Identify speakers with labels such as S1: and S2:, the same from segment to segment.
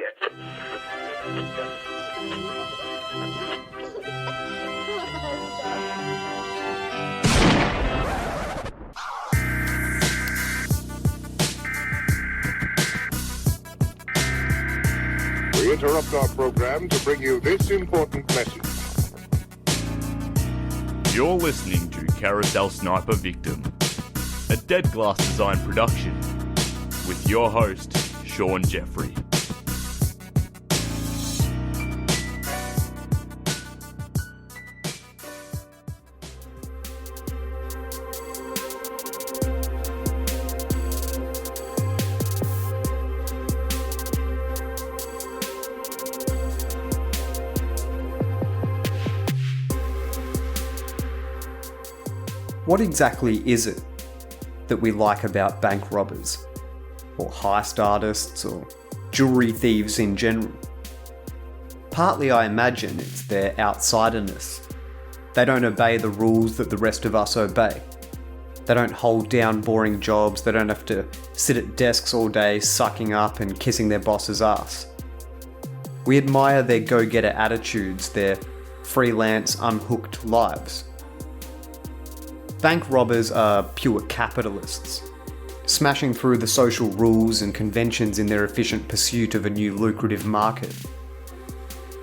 S1: We interrupt our program to bring you this important message.
S2: You're listening to Carousel Sniper Victim, a Dead Glass Design production, with your host, Sean Jeffrey.
S3: What exactly is it that we like about bank robbers, or heist artists, or jewellery thieves in general? Partly I imagine it's their outsiderness. They don't obey the rules that the rest of us obey. They don't hold down boring jobs, they don't have to sit at desks all day sucking up and kissing their boss's ass. We admire their go-getter attitudes, their freelance, unhooked lives. Bank robbers are pure capitalists, smashing through the social rules and conventions in their efficient pursuit of a new lucrative market.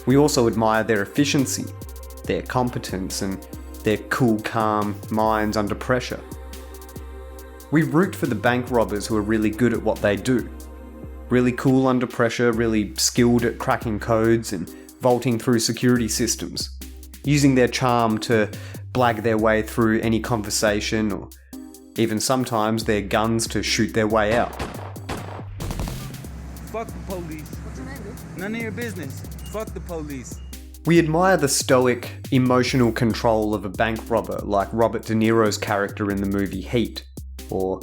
S3: We also admire their efficiency, their competence, and their cool, calm minds under pressure. We root for the bank robbers who are really good at what they do, really cool under pressure, really skilled at cracking codes and vaulting through security systems, using their charm to blag their way through any conversation, or even sometimes their guns to shoot their way out.
S4: Fuck the police. What's your name, dude? None of your business. Fuck the police.
S3: We admire the stoic, emotional control of a bank robber like Robert De Niro's character in the movie Heat, or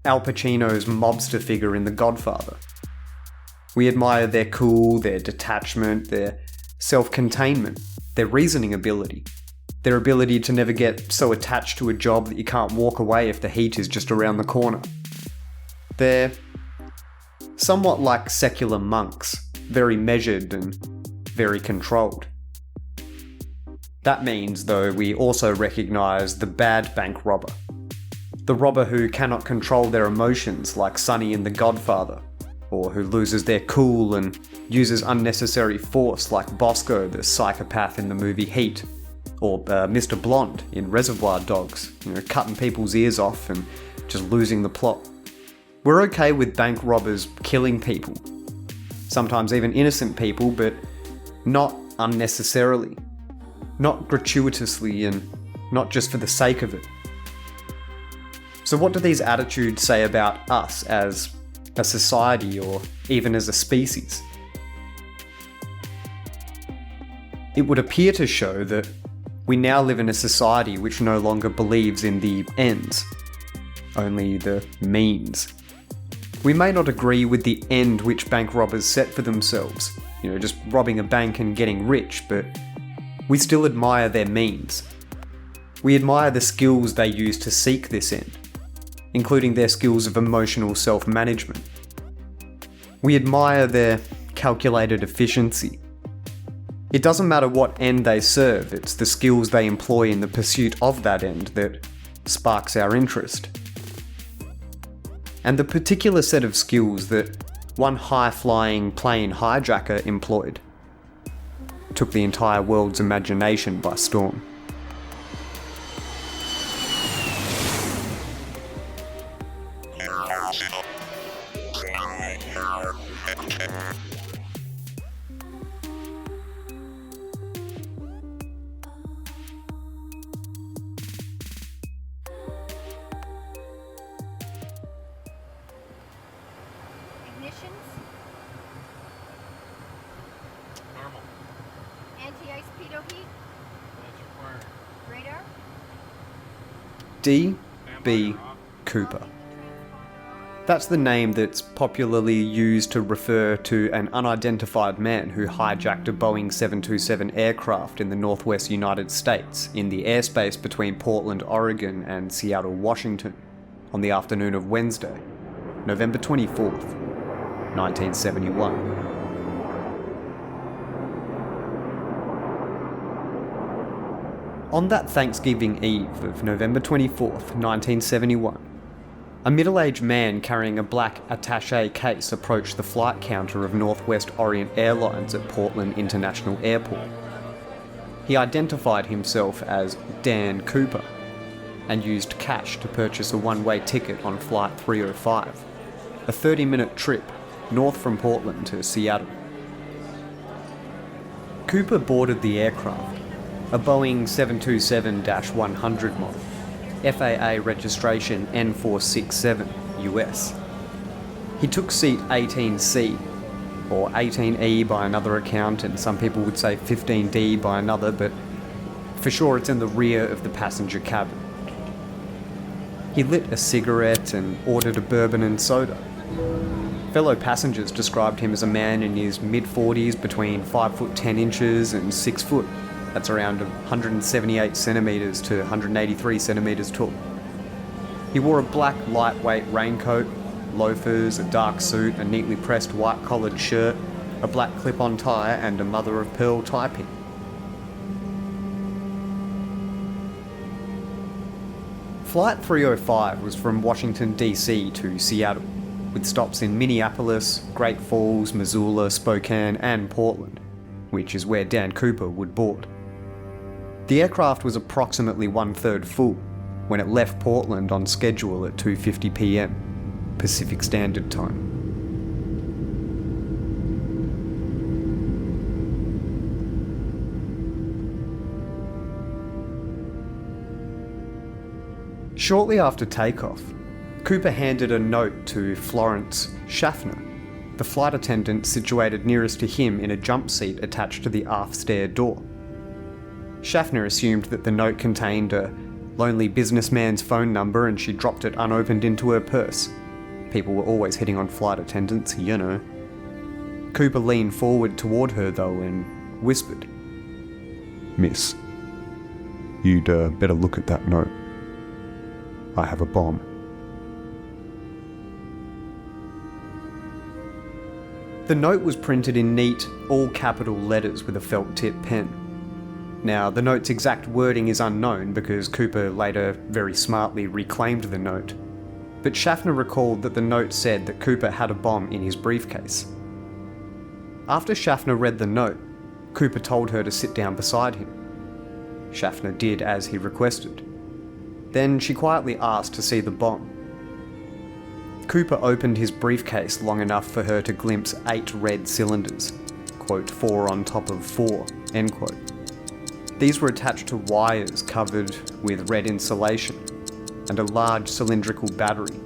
S3: Al Pacino's mobster figure in The Godfather. We admire their cool, their detachment, their self-containment, their reasoning ability, their ability to never get so attached to a job that you can't walk away if the heat is just around the corner. They're somewhat like secular monks, very measured and very controlled. That means, though, we also recognise the bad bank robber. The robber who cannot control their emotions like Sonny in The Godfather, or who loses their cool and uses unnecessary force like Bosco, the psychopath in the movie Heat, or Mr. Blonde in Reservoir Dogs, cutting people's ears off and just losing the plot. We're okay with bank robbers killing people, sometimes even innocent people, but not unnecessarily, not gratuitously, and not just for the sake of it. So what do these attitudes say about us as a society, or even as a species? It would appear to show that we now live in a society which no longer believes in the ends, only the means. We may not agree with the end which bank robbers set for themselves, just robbing a bank and getting rich, but we still admire their means. We admire the skills they use to seek this end, including their skills of emotional self-management. We admire their calculated efficiency. It doesn't matter what end they serve, it's the skills they employ in the pursuit of that end that sparks our interest. And the particular set of skills that one high-flying plane hijacker employed took the entire world's imagination by storm.
S5: Normal. Anti-ice pitot heat? That's required. Radar?
S3: D.B. Cooper. That's the name that's popularly used to refer to an unidentified man who hijacked a Boeing 727 aircraft in the northwest United States in the airspace between Portland, Oregon and Seattle, Washington on the afternoon of Wednesday, November 24th, 1971. On that Thanksgiving Eve of November 24th, 1971, a middle-aged man carrying a black attaché case approached the flight counter of Northwest Orient Airlines at Portland International Airport. He identified himself as Dan Cooper and used cash to purchase a one-way ticket on Flight 305, a 30-minute trip north from Portland to Seattle. Cooper boarded the aircraft, a Boeing 727-100 model, FAA registration N467 US. He took seat 18C, or 18E by another account, and some people would say 15D by another, but for sure it's in the rear of the passenger cabin. He lit a cigarette and ordered a bourbon and soda. Fellow passengers described him as a man in his mid-40s, between 5 foot 10 inches and 6 foot. That's around 178 centimetres to 183 centimetres tall. He wore a black lightweight raincoat, loafers, a dark suit, a neatly pressed white-collared shirt, a black clip-on tie, and a mother-of-pearl tie pin. Flight 305 was from Washington, D.C. to Seattle, with stops in Minneapolis, Great Falls, Missoula, Spokane, and Portland, which is where Dan Cooper would board. The aircraft was approximately one-third full when it left Portland on schedule at 2:50 p.m. Pacific Standard Time. Shortly after takeoff, Cooper handed a note to Florence Schaffner, the flight attendant situated nearest to him in a jump seat attached to the aft stair door. Schaffner assumed that the note contained a lonely businessman's phone number and she dropped it unopened into her purse. People were always hitting on flight attendants, you know. Cooper leaned forward toward her though and whispered, "Miss, you'd better look at that note. I have a bomb." The note was printed in neat, all-capital letters with a felt-tip pen. Now, the note's exact wording is unknown because Cooper later very smartly reclaimed the note, but Schaffner recalled that the note said that Cooper had a bomb in his briefcase. After Schaffner read the note, Cooper told her to sit down beside him. Schaffner did as he requested. Then she quietly asked to see the bomb. Cooper opened his briefcase long enough for her to glimpse 8 red cylinders, quote, 4 on top of 4, end quote. These were attached to wires covered with red insulation and a large cylindrical battery.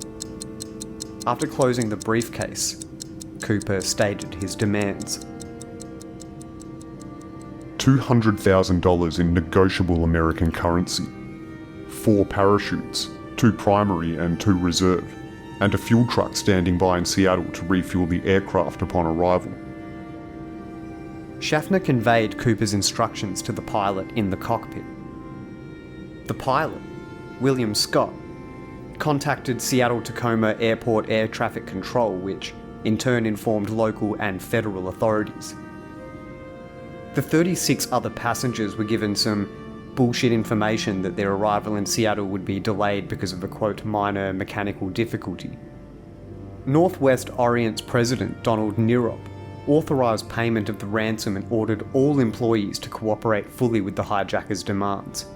S3: After closing the briefcase, Cooper stated his demands.
S6: $200,000 in negotiable American currency, 4 parachutes, 2 primary and 2 reserve, and a fuel truck standing by in Seattle to refuel the aircraft upon arrival.
S3: Schaffner conveyed Cooper's instructions to the pilot in the cockpit. The pilot, William Scott, contacted Seattle-Tacoma Airport Air Traffic Control, which in turn informed local and federal authorities. The 36 other passengers were given some bullshit information that their arrival in Seattle would be delayed because of a, quote, minor mechanical difficulty. Northwest Orient's president, Donald Nirop, authorised payment of the ransom and ordered all employees to cooperate fully with the hijackers' demands.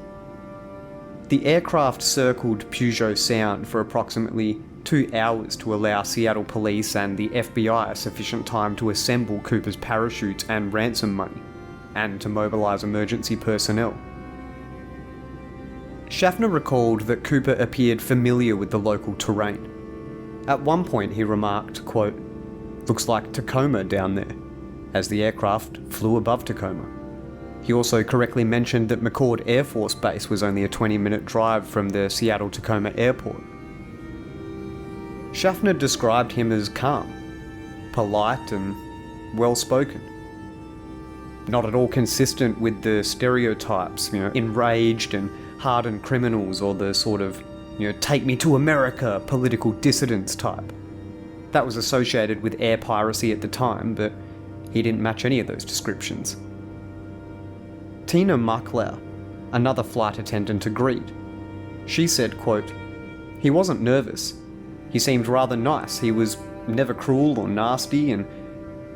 S3: The aircraft circled Puget Sound for approximately 2 hours to allow Seattle police and the FBI sufficient time to assemble Cooper's parachutes and ransom money, and to mobilise emergency personnel. Schaffner recalled that Cooper appeared familiar with the local terrain. At one point he remarked, quote, "Looks like Tacoma down there," as the aircraft flew above Tacoma. He also correctly mentioned that McCord Air Force Base was only a 20-minute drive from the Seattle-Tacoma airport. Schaffner described him as calm, polite and well-spoken. Not at all consistent with the stereotypes, enraged and hardened criminals or the sort of, take me to America political dissidents type. That was associated with air piracy at the time, but he didn't match any of those descriptions. Tina Mucklow, Another flight attendant agreed. She said, quote, "He wasn't nervous. He seemed rather nice. He was never cruel or nasty, and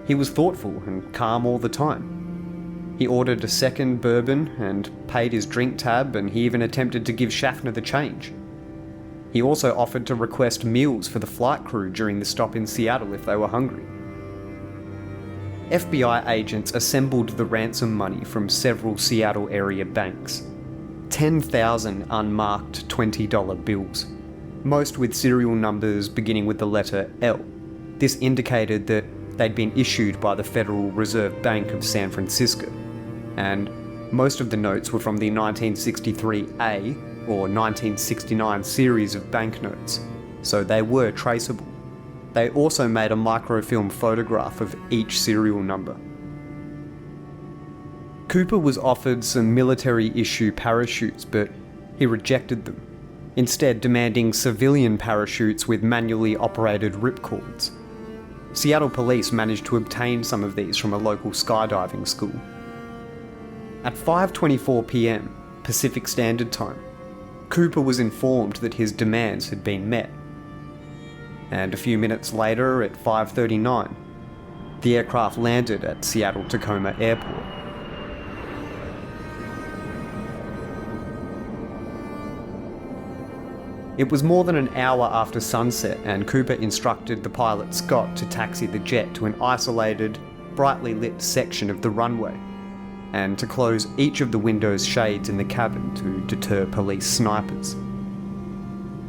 S3: he was thoughtful and calm all the time. He ordered a second bourbon and paid his drink tab, and he even attempted to give Schaffner the change. He also offered to request meals for the flight crew during the stop in Seattle if they were hungry." FBI agents assembled the ransom money from several Seattle area banks. 10,000 unmarked $20 bills, most with serial numbers beginning with the letter L. This indicated that they'd been issued by the Federal Reserve Bank of San Francisco, and most of the notes were from the 1963A or 1969 series of banknotes, so they were traceable. They also made a microfilm photograph of each serial number. Cooper was offered some military-issue parachutes, but he rejected them, instead demanding civilian parachutes with manually operated ripcords. Seattle police managed to obtain some of these from a local skydiving school. At 5:24 p.m. Pacific Standard Time, Cooper was informed that his demands had been met. And a few minutes later, at 5:39, the aircraft landed at Seattle-Tacoma Airport. It was more than an hour after sunset, and Cooper instructed the pilot Scott to taxi the jet to an isolated, brightly lit section of the runway, and to close each of the window's shades in the cabin to deter police snipers.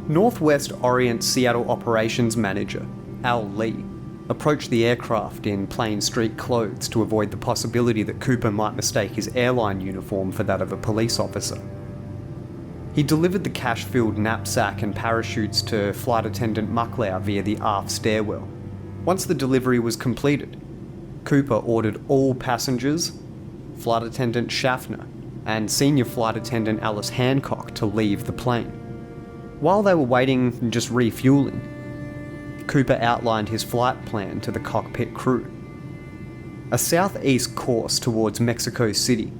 S3: Northwest Orient Seattle operations manager, Al Lee, approached the aircraft in plain street clothes to avoid the possibility that Cooper might mistake his airline uniform for that of a police officer. He delivered the cash-filled knapsack and parachutes to Flight Attendant Mucklow via the aft stairwell. Once the delivery was completed, Cooper ordered all passengers, Flight Attendant Schaffner, and Senior Flight Attendant Alice Hancock to leave the plane. While they were waiting and just refueling, Cooper outlined his flight plan to the cockpit crew. A southeast course towards Mexico City,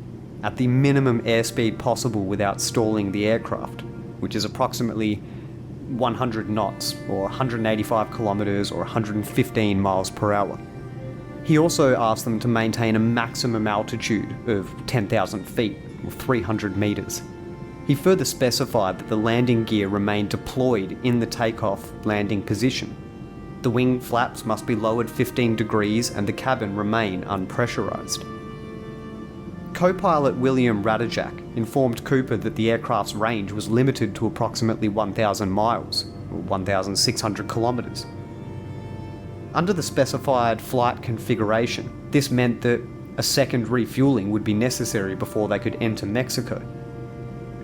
S3: at the minimum airspeed possible without stalling the aircraft, which is approximately 100 knots, or 185 kilometers, or 115 miles per hour. He also asked them to maintain a maximum altitude of 10,000 feet, or 300 meters. He further specified that the landing gear remain deployed in the takeoff landing position. The wing flaps must be lowered 15 degrees and the cabin remain unpressurized. Co-pilot William Radajak informed Cooper that the aircraft's range was limited to approximately 1,000 miles, or 1,600 kilometers. Under the specified flight configuration, this meant that a second refueling would be necessary before they could enter Mexico.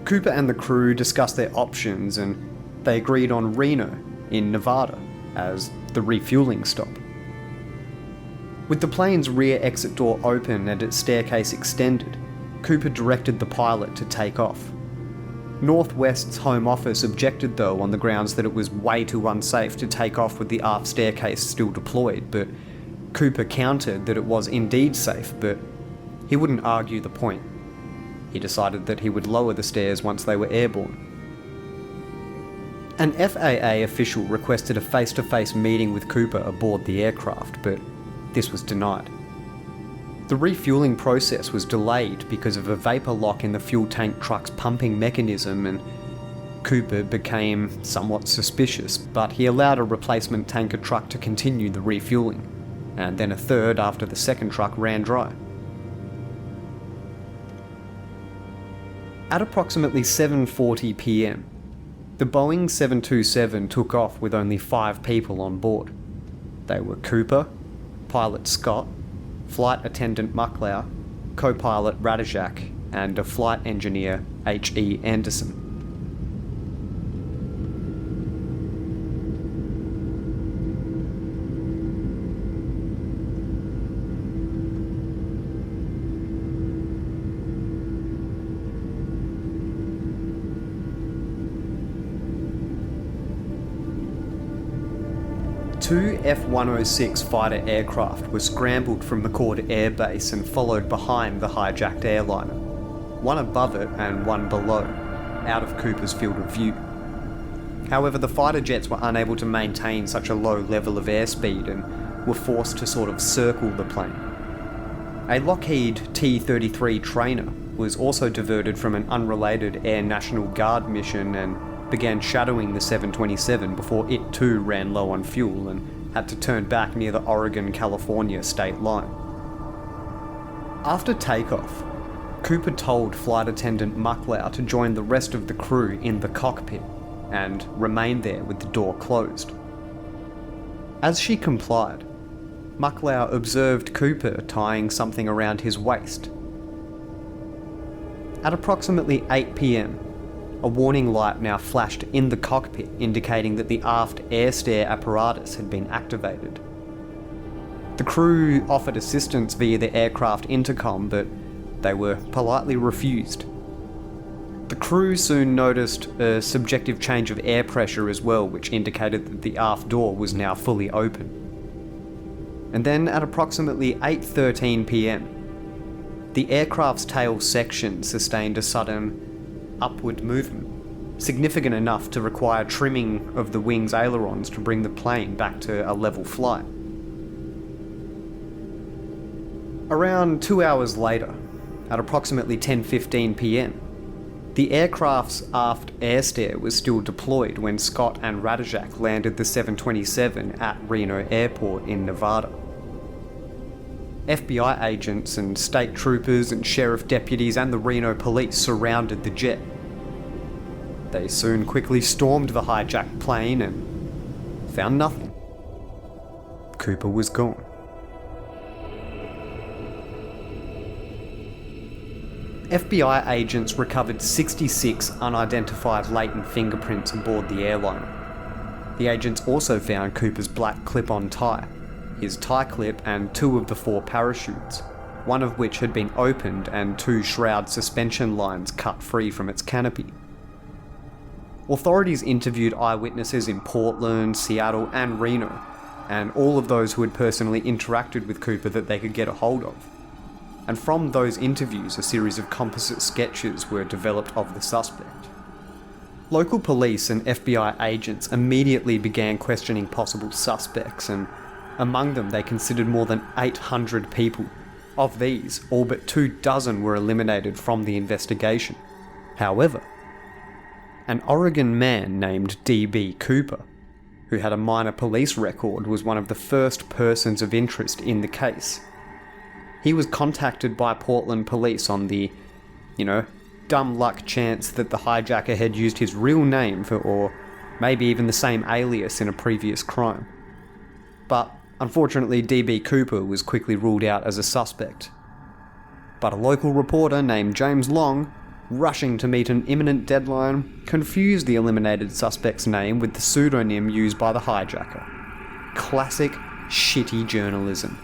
S3: Cooper and the crew discussed their options, and they agreed on Reno in Nevada as the refueling stop. With the plane's rear exit door open and its staircase extended, Cooper directed the pilot to take off. Northwest's Home Office objected though on the grounds that it was way too unsafe to take off with the aft staircase still deployed, but Cooper countered that it was indeed safe, but he wouldn't argue the point. He decided that he would lower the stairs once they were airborne. An FAA official requested a face-to-face meeting with Cooper aboard the aircraft, but this was denied. The refueling process was delayed because of a vapor lock in the fuel tank truck's pumping mechanism, and Cooper became somewhat suspicious, but he allowed a replacement tanker truck to continue the refueling, and then a third after the second truck ran dry. At approximately 7:40 p.m, the Boeing 727 took off with only 5 people on board. They were Cooper, pilot Scott, flight attendant Mucklow, co-pilot Radajak, and a flight engineer H.E. Anderson. Two F-106 fighter aircraft were scrambled from McCord Air Base and followed behind the hijacked airliner. one above it and one below, out of Cooper's field of view. However, the fighter jets were unable to maintain such a low level of airspeed and were forced to sort of circle the plane. A Lockheed T-33 trainer was also diverted from an unrelated Air National Guard mission and began shadowing the 727 before it too ran low on fuel and had to turn back near the Oregon-California state line. After takeoff, Cooper told flight attendant Mucklow to join the rest of the crew in the cockpit and remain there with the door closed. As she complied, Mucklow observed Cooper tying something around his waist. At approximately 8 PM, a warning light now flashed in the cockpit indicating that the aft air stair apparatus had been activated. The crew offered assistance via the aircraft intercom, but they were politely refused. The crew soon noticed a subjective change of air pressure as well, which indicated that the aft door was now fully open. And then at approximately 8:13 PM, the aircraft's tail section sustained a sudden upward movement, significant enough to require trimming of the wing's ailerons to bring the plane back to a level flight. Around 2 hours later, at approximately 10:15 PM, the aircraft's aft air stair was still deployed when Scott and Radajak landed the 727 at Reno Airport in Nevada. FBI agents and state troopers and sheriff deputies and the Reno police surrounded the jet. They soon quickly stormed the hijacked plane and found nothing. Cooper was gone. FBI agents recovered 66 unidentified latent fingerprints aboard the airliner. The agents also found Cooper's black clip-on tie, his tie clip and 2 of the 4 parachutes, one of which had been opened and 2 shroud suspension lines cut free from its canopy. Authorities interviewed eyewitnesses in Portland, Seattle and Reno, and all of those who had personally interacted with Cooper that they could get a hold of. And from those interviews, a series of composite sketches were developed of the suspect. Local police and FBI agents immediately began questioning possible suspects, and among them they considered more than 800 people. Of these, all but 24 were eliminated from the investigation. However, an Oregon man named D.B. Cooper, who had a minor police record, was one of the first persons of interest in the case. He was contacted by Portland police on the, dumb luck chance that the hijacker had used his real name for, or maybe even the same alias in a previous crime. But unfortunately, D.B. Cooper was quickly ruled out as a suspect. But a local reporter named James Long, rushing to meet an imminent deadline, confused the eliminated suspect's name with the pseudonym used by the hijacker. Classic shitty journalism.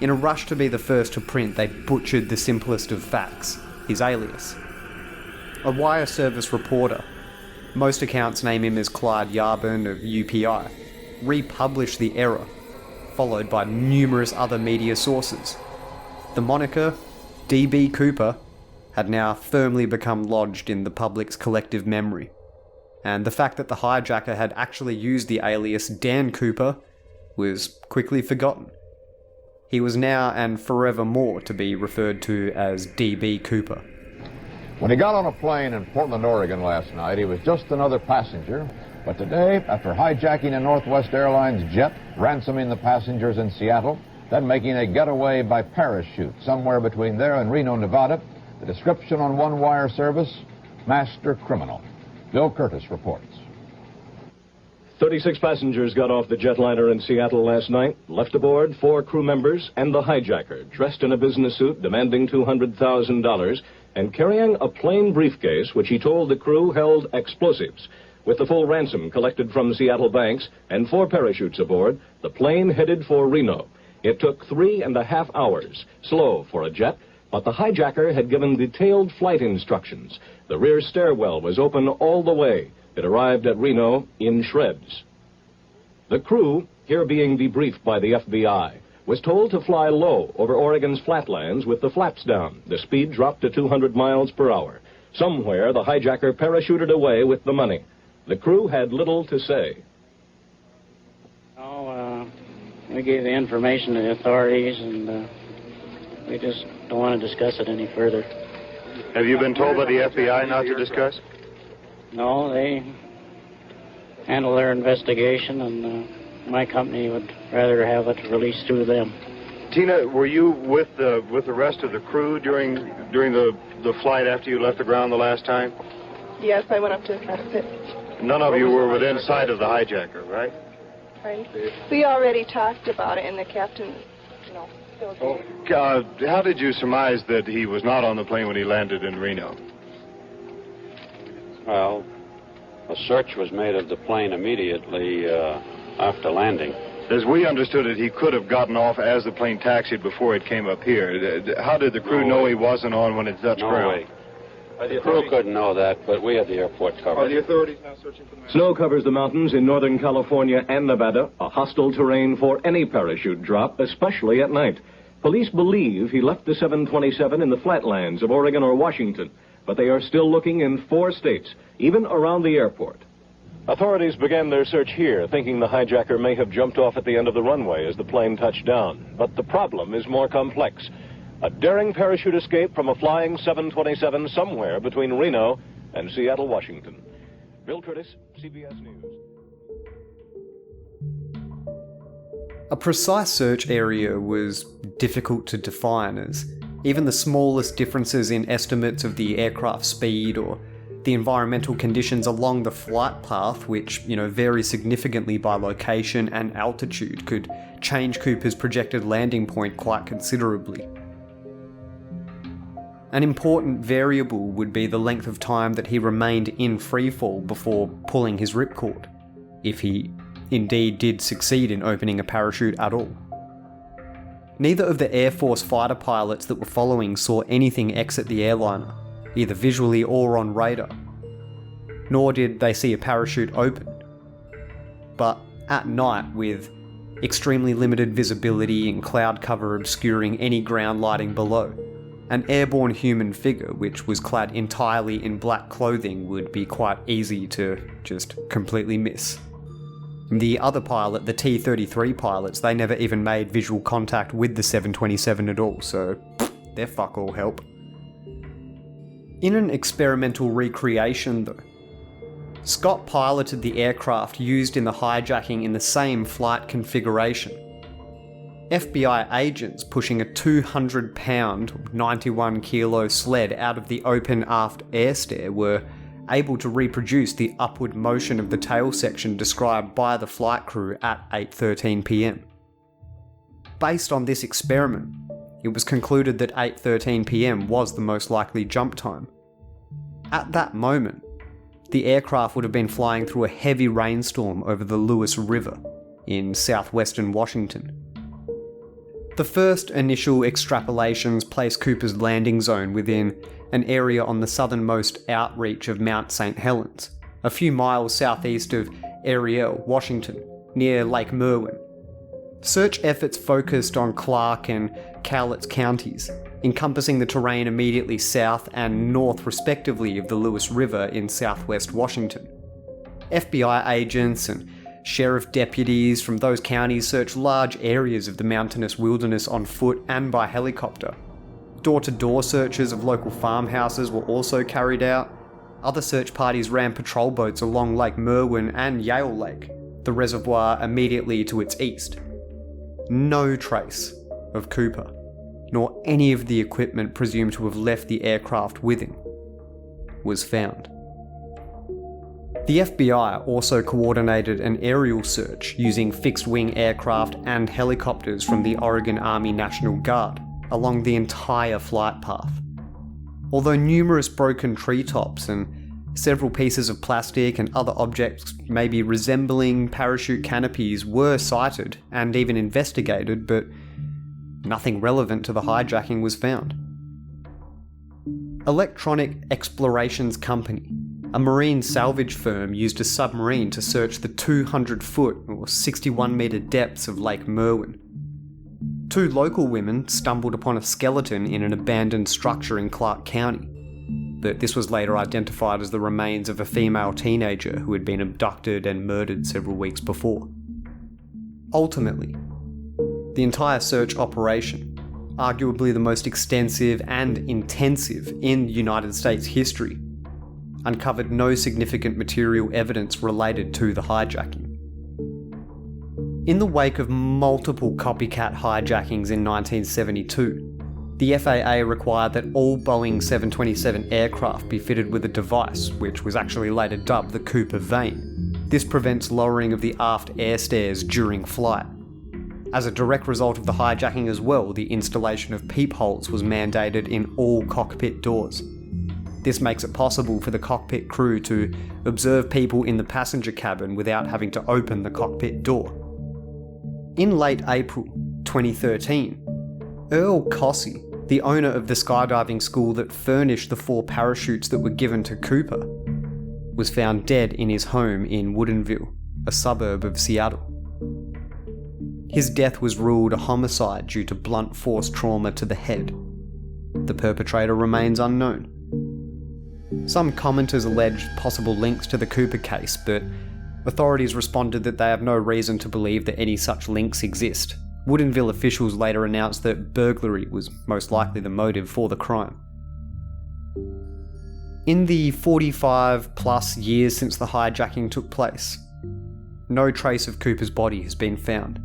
S3: In a rush to be the first to print, they butchered the simplest of facts, his alias. A wire service reporter, most accounts name him as Clyde Yarbin of UPI, republished the error, followed by numerous other media sources. The moniker, D.B. Cooper, had now firmly become lodged in the public's collective memory, and the fact that the hijacker had actually used the alias Dan Cooper was quickly forgotten. He was now and forevermore to be referred to as D.B. Cooper.
S7: When he got on a plane in Portland, Oregon last night, he was just another passenger. But today, after hijacking a Northwest Airlines jet, ransoming the passengers in Seattle, then making a getaway by parachute somewhere between there and Reno, Nevada, the description on one wire service, master criminal. Bill Curtis reports.
S8: 36 passengers got off the jetliner in Seattle last night, left aboard 4 crew members and the hijacker, dressed in a business suit demanding $200,000 and carrying a plain briefcase which he told the crew held explosives. With the full ransom collected from Seattle banks and 4 parachutes aboard, the plane headed for Reno. It took 3.5 hours, slow for a jet, but the hijacker had given detailed flight instructions. The rear stairwell was open all the way. It arrived at Reno in shreds. The crew, here being debriefed by the FBI, was told to fly low over Oregon's flatlands with the flaps down. The speed dropped to 200 miles per hour. Somewhere, the hijacker parachuted away with the money. The crew had little to say.
S9: We gave the information to the authorities, and we just don't want to discuss it any further.
S10: Have you been told by the FBI not to discuss?
S9: No, they handle their investigation, and my company would rather have it released through them.
S10: Tina, were you with the rest of the crew during the flight after you left the ground the last time?
S11: Yes, I went up to the cockpit.
S10: None of you were within sight of the hijacker, right?
S11: Right. We already talked about it, and the captain,
S10: How did you surmise that he was not on the plane when he landed in Reno?
S12: Well, a search was made of the plane immediately after landing.
S10: As we understood it, he could have gotten off as the plane taxied before it came up here. How did the crew know he wasn't on when it touched ground?
S12: No way. The crew couldn't know that, but we had the airport covered.
S10: Are the authorities now searching for the man?
S8: Snow covers the mountains in northern California and Nevada, a hostile terrain for any parachute drop, especially at night. Police believe he left the 727 in the flatlands of Oregon or Washington, but they are still looking in 4 states, even around the airport. Authorities began their search here, thinking the hijacker may have jumped off at the end of the runway as the plane touched down. But the problem is more complex. A daring parachute escape from a flying 727 somewhere between Reno and Seattle, Washington. Bill Curtis, CBS News.
S3: A precise search area was difficult to define, as even the smallest differences in estimates of the aircraft speed or the environmental conditions along the flight path, which, vary significantly by location and altitude, could change Cooper's projected landing point quite considerably. An important variable would be the length of time that he remained in freefall before pulling his ripcord, if he indeed did succeed in opening a parachute at all. Neither of the Air Force fighter pilots that were following saw anything exit the airliner, either visually or on radar, nor did they see a parachute open. But at night, with extremely limited visibility and cloud cover obscuring any ground lighting below, an airborne human figure which was clad entirely in black clothing would be quite easy to just completely miss. The other pilot, the T-33 pilots, they never even made visual contact with the 727 at all, so they're fuck all help. In an experimental recreation though, Scott piloted the aircraft used in the hijacking in the same flight configuration. FBI agents pushing a 200-pound, 91-kilo sled out of the open aft air stair were able to reproduce the upward motion of the tail section described by the flight crew at 8:13 p.m. Based on this experiment, it was concluded that 8:13 p.m. was the most likely jump time. At that moment, the aircraft would have been flying through a heavy rainstorm over the Lewis River in southwestern Washington. The first initial extrapolations placed Cooper's landing zone within an area on the southernmost outreach of Mount St. Helens, a few miles southeast of Ariel, Washington, near Lake Merwin. Search efforts focused on Clark and Cowlitz counties, encompassing the terrain immediately south and north respectively of the Lewis River in southwest Washington. FBI agents and sheriff deputies from those counties searched large areas of the mountainous wilderness on foot and by helicopter. Door-to-door searches of local farmhouses were also carried out. Other search parties ran patrol boats along Lake Merwin and Yale Lake, the reservoir immediately to its east. No trace of Cooper, nor any of the equipment presumed to have left the aircraft with him, was found. The FBI also coordinated an aerial search using fixed-wing aircraft and helicopters from the Oregon Army National Guard along the entire flight path. Although numerous broken treetops and several pieces of plastic and other objects maybe resembling parachute canopies were sighted and even investigated, but nothing relevant to the hijacking was found. Electronic Explorations Company, a marine salvage firm, used a submarine to search the 200-foot or 61-metre depths of Lake Merwin. 2 local women stumbled upon a skeleton in an abandoned structure in Clark County, but this was later identified as the remains of a female teenager who had been abducted and murdered several weeks before. Ultimately, the entire search operation, arguably the most extensive and intensive in United States history, uncovered no significant material evidence related to the hijacking. In the wake of multiple copycat hijackings in 1972, the FAA required that all Boeing 727 aircraft be fitted with a device, which was actually later dubbed the Cooper vane. This prevents lowering of the aft air stairs during flight. As a direct result of the hijacking as well, the installation of peepholes was mandated in all cockpit doors. This makes it possible for the cockpit crew to observe people in the passenger cabin without having to open the cockpit door. In late April 2013, Earl Cossey, the owner of the skydiving school that furnished the 4 parachutes that were given to Cooper, was found dead in his home in Woodinville, a suburb of Seattle. His death was ruled a homicide due to blunt force trauma to the head. The perpetrator remains unknown. Some commenters alleged possible links to the Cooper case, but authorities responded that they have no reason to believe that any such links exist. Woodinville officials later announced that burglary was most likely the motive for the crime. In the 45 plus years since the hijacking took place, no trace of Cooper's body has been found.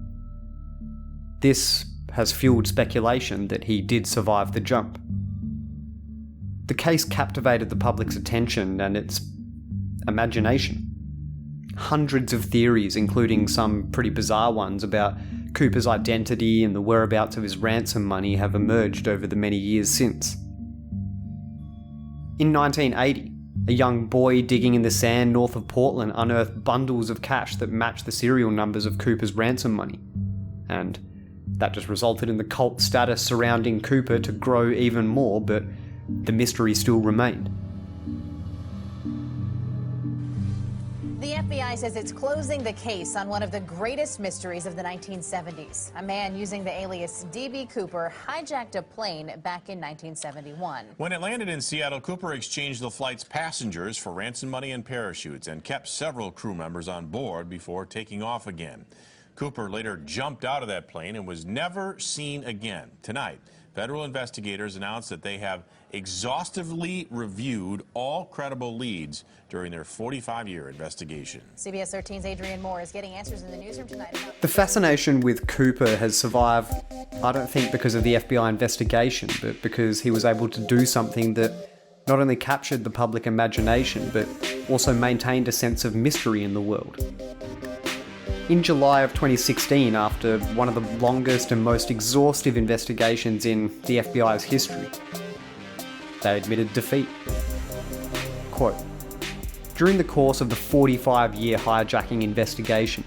S3: This has fueled speculation that he did survive the jump. The case captivated the public's attention and its imagination. Hundreds of theories, including some pretty bizarre ones about Cooper's identity and the whereabouts of his ransom money, have emerged over the many years since. In 1980, a young boy digging in the sand north of Portland unearthed bundles of cash that matched the serial numbers of Cooper's ransom money, and that just resulted in the cult status surrounding Cooper to grow even more, but the mystery still remained.
S13: The FBI says it's closing the case on one of the greatest mysteries of the 1970s. A man using the alias D.B. Cooper hijacked a plane back in 1971.
S14: When it landed in Seattle, Cooper exchanged the flight's passengers for ransom money and parachutes and kept several crew members on board before taking off again. Cooper later jumped out of that plane and was never seen again. Tonight, federal investigators announced that they have exhaustively reviewed all credible leads during their 45-year investigation.
S13: CBS 13's Adrian Moore is getting answers in the newsroom tonight.
S3: The fascination with Cooper has survived, I don't think because of the FBI investigation, but because he was able to do something that not only captured the public imagination, but also maintained a sense of mystery in the world. In July of 2016, after one of the longest and most exhaustive investigations in the FBI's history, they admitted defeat. Quote, "During the course of the 45-year hijacking investigation,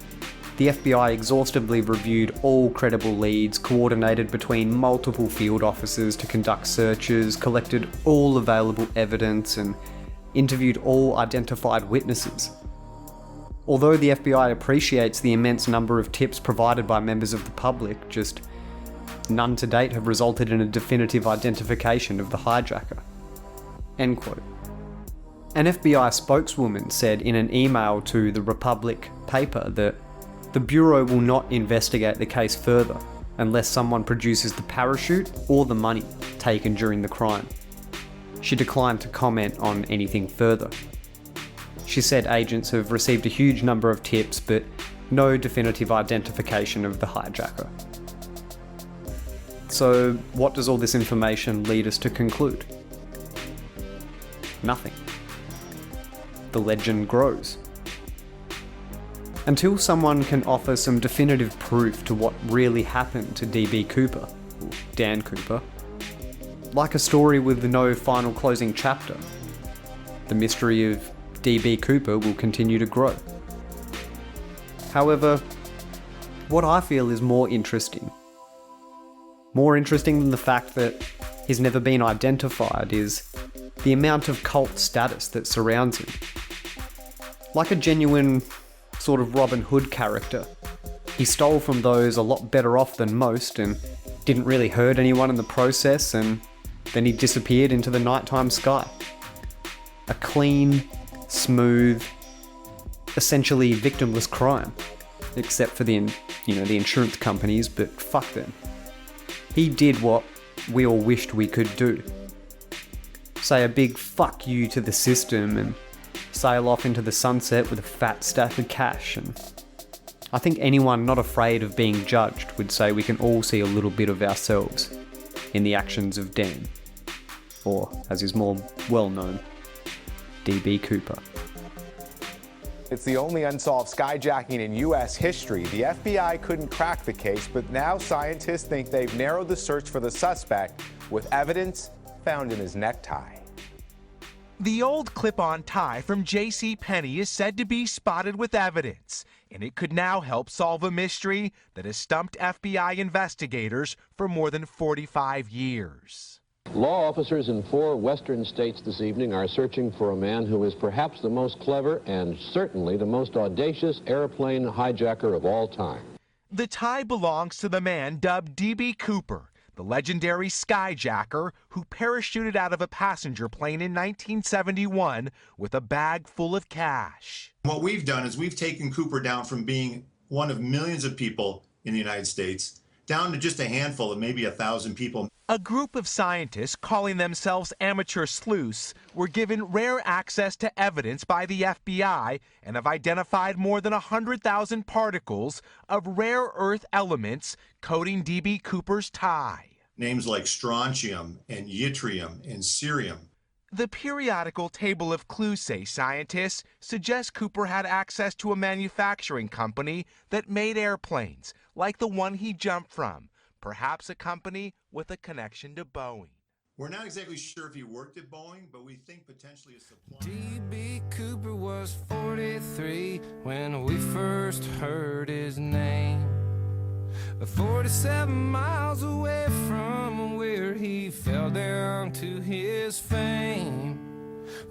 S3: the FBI exhaustively reviewed all credible leads, coordinated between multiple field officers to conduct searches, collected all available evidence, and interviewed all identified witnesses. Although the FBI appreciates the immense number of tips provided by members of the public, just none to date have resulted in a definitive identification of the hijacker." End quote. An FBI spokeswoman said in an email to the Republic paper that the Bureau will not investigate the case further unless someone produces the parachute or the money taken during the crime. She declined to comment on anything further. She said agents have received a huge number of tips, but no definitive identification of the hijacker. So, what does all this information lead us to conclude? Nothing. The legend grows. Until someone can offer some definitive proof to what really happened to D.B. Cooper, or Dan Cooper, like a story with no final closing chapter, the mystery of D.B. Cooper will continue to grow. However, what I feel is more interesting than the fact that he's never been identified, is the amount of cult status that surrounds him. Like a genuine sort of Robin Hood character, he stole from those a lot better off than most, and didn't really hurt anyone in the process, and then he disappeared into the nighttime sky. A clean, smooth, essentially victimless crime. Except for the insurance companies, but fuck them. He did what we all wished we could do. Say a big fuck you to the system and sail off into the sunset with a fat stack of cash. And I think anyone not afraid of being judged would say we can all see a little bit of ourselves in the actions of Dan, or as is more well known, D.B. Cooper.
S15: It's the only unsolved skyjacking in U.S. history. The FBI couldn't crack the case, but now scientists think they've narrowed the search for the suspect with evidence found in his necktie.
S16: The old clip-on tie from JCPenney is said to be spotted with evidence, and it could now help solve a mystery that has stumped FBI investigators for more than 45 years.
S17: Law officers in 4 western states this evening are searching for a man who is perhaps the most clever and certainly the most audacious airplane hijacker of all time.
S16: The tie belongs to the man dubbed D.B. Cooper, the legendary skyjacker who parachuted out of a passenger plane in 1971 with a bag full of cash.
S18: What we've done is we've taken Cooper down from being one of millions of people in the United States down to just a handful of maybe 1,000 people.
S16: A group of scientists calling themselves amateur sleuths were given rare access to evidence by the FBI and have identified more than 100,000 particles of rare earth elements coating D.B. Cooper's tie.
S18: Names like strontium and yttrium and cerium.
S16: The periodical table of clues, say scientists, suggests Cooper had access to a manufacturing company that made airplanes, like the one he jumped from. Perhaps a company with a connection to Boeing.
S18: We're not exactly sure if he worked at Boeing, but we think potentially a supplier.
S19: D.B. Cooper was 43 when we first heard his name. 47 miles away from where he fell down to his fame.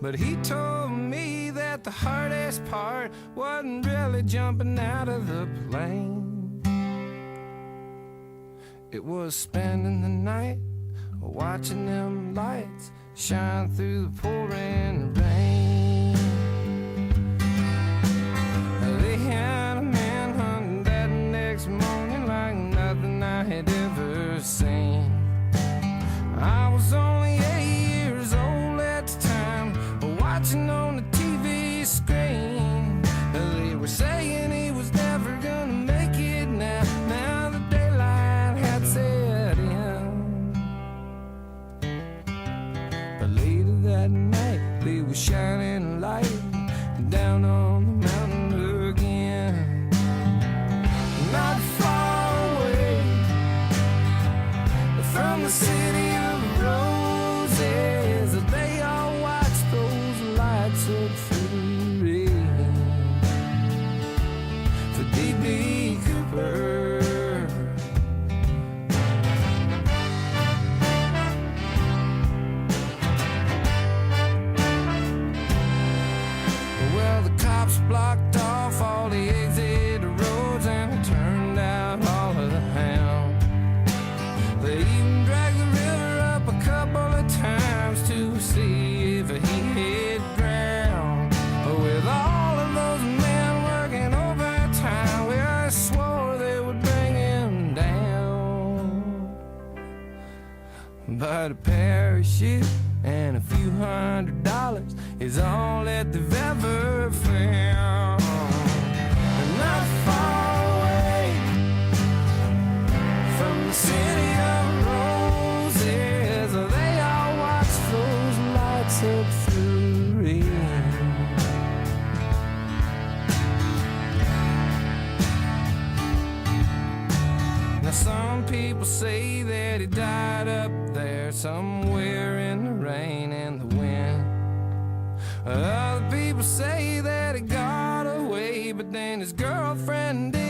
S19: But he told me that the hardest part wasn't really jumping out of the plane. It was spending the night watching them lights shine through the pouring rain. They had a manhunt that next morning like nothing I had ever seen. I was only 8 years old at the time, watching on the TV screen. They were saying he was never gonna make it now. Now the daylight had set in. But later that night, they were shining a light down on the mountain again. Not far away from the city of roses, they all watched those lights up through the rain. For D.B. Cooper. Well, the cops blocked off all the exit roads and turned out all of the hounds. They even dragged the river up a couple of times to see if he had drowned. With all of those men working overtime, well, I swore they would bring him down. But a parachute and a few $100 is all that they've ever found. And not far away from the city of roses, they all watch those lights up through the rain. Now some people say that he died up there somewhere in the rain and the wind. Other people say that he got away, but then his girlfriend did.